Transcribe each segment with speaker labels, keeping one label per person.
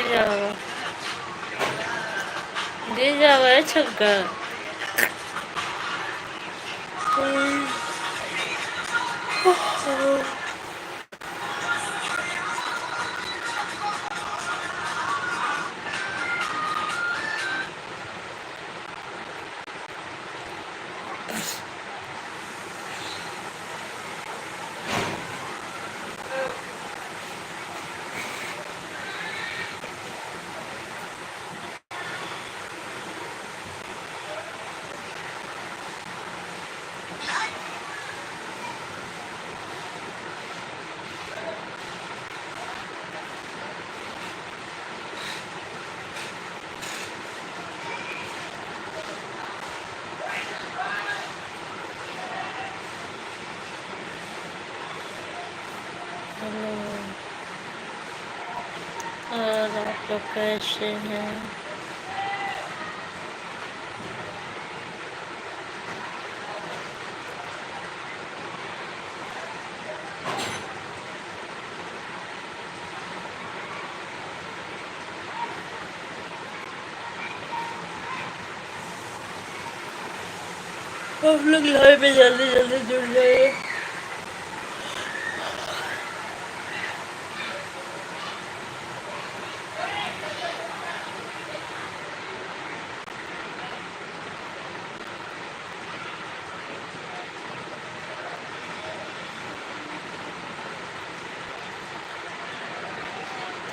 Speaker 1: जाओ दे जाओ है छक्का। और आप लोग कैसे हैं? आप लोग लाइव में जल्दी जल्दी जुड़ जाइए।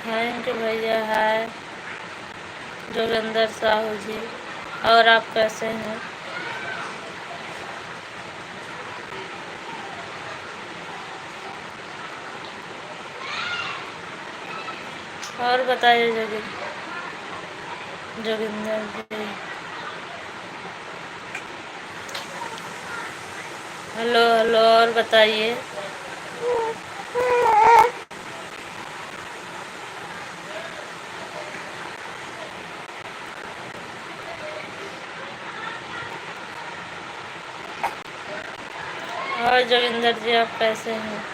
Speaker 1: थैंक यू भैया। हाय जोगिंदर साहू जी। और आप कैसे हैं? और बताइए जोगिंदर जी। हेलो हेलो, और बताइए। और जोगिंदर जी आप कैसे हैं?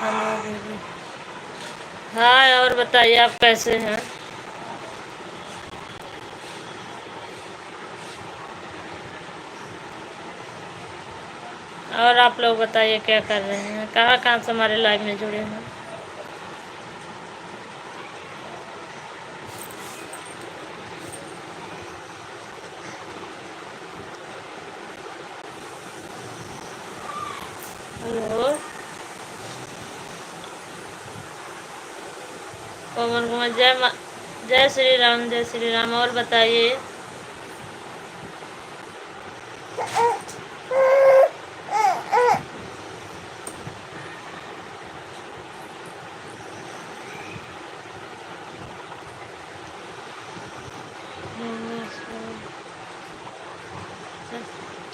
Speaker 1: हेलो दीदी। हाय, और बताइए आप कैसे हैं? और आप लोग बताइए क्या कर रहे हैं? कहाँ कहाँ से हमारे लाइव में जुड़े हैं? हेलो पवन कुमार। जय श्री राम, जय श्री राम। और बताइए।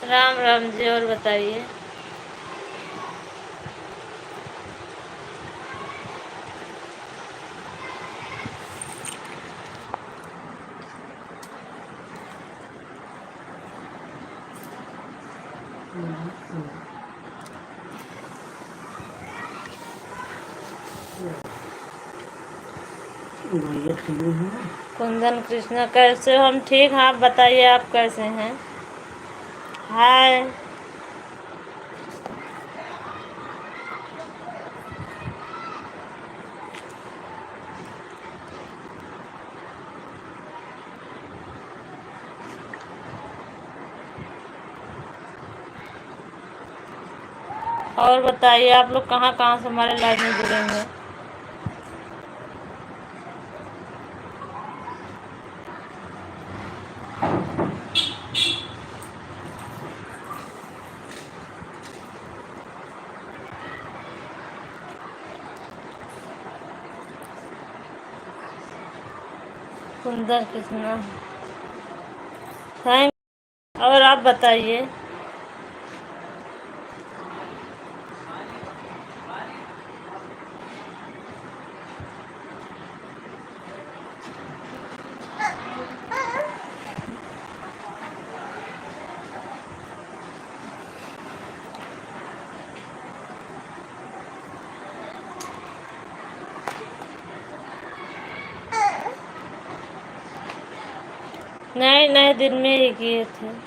Speaker 1: राम राम जी। और बताइए। कुंदन कृष्णा कैसे हो? हम ठीक हैं, आप बताइए आप कैसे हैं? हाय। और बताइए आप लोग कहाँ कहाँ से हमारे लाइव में जुड़ेंगे। सुंदर कृष्णा थैंक। और आप बताइए। नए नए दिन में ही किए थे।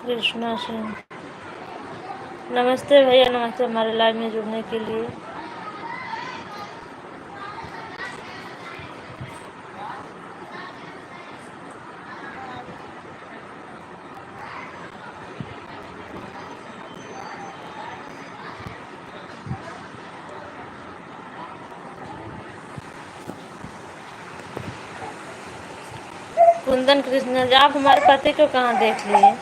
Speaker 1: कृष्णा सिंह नमस्ते भैया, नमस्ते हमारे लाइव में जुड़ने के लिए। कुंदन कृष्णा जी, आप हमारे पति को कहाँ देख लिए।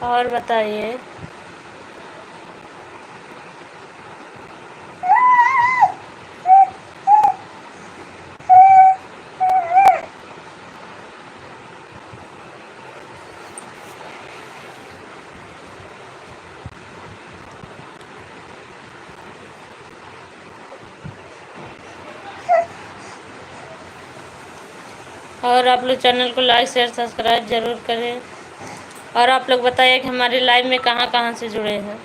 Speaker 1: और बताइए। और आप लोग चैनल को लाइक शेयर सब्सक्राइब ज़रूर करें। और आप लोग बताइए कि हमारे लाइव में कहाँ कहाँ से जुड़े हैं।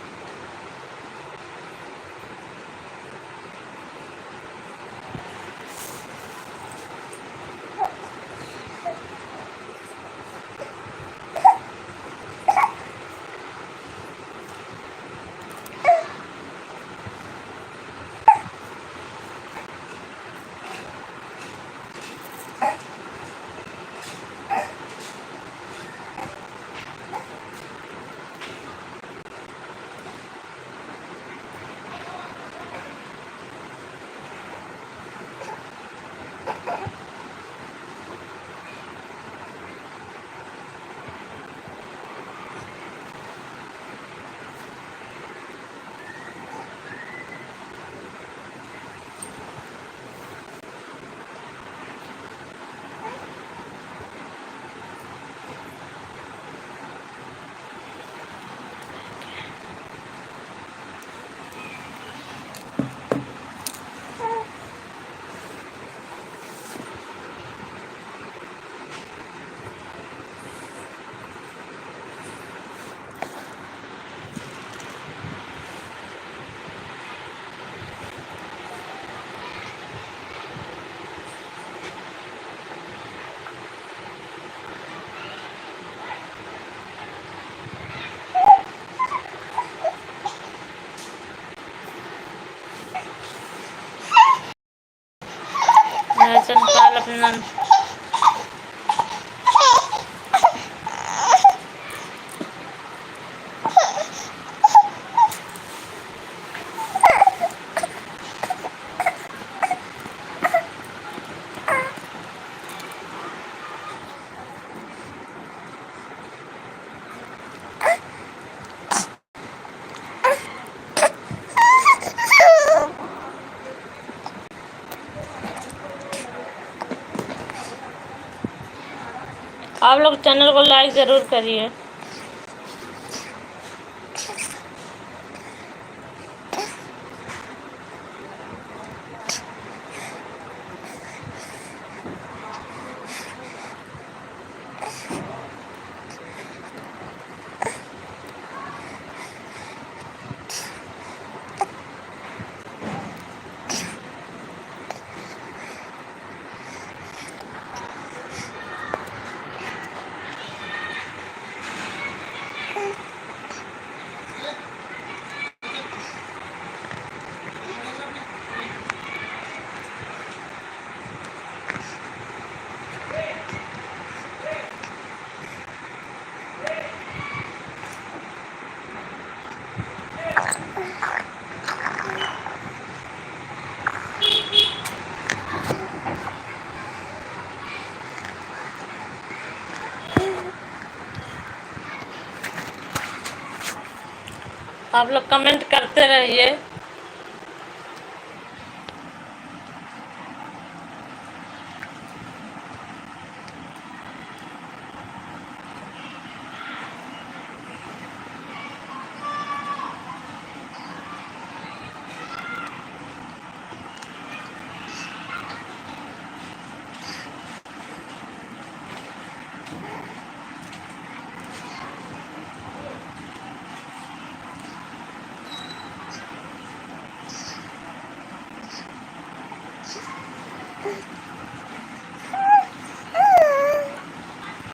Speaker 1: चंपाल अपना आप लोग चैनल को लाइक ज़रूर करिए। आप लोग कमेंट करते रहिए।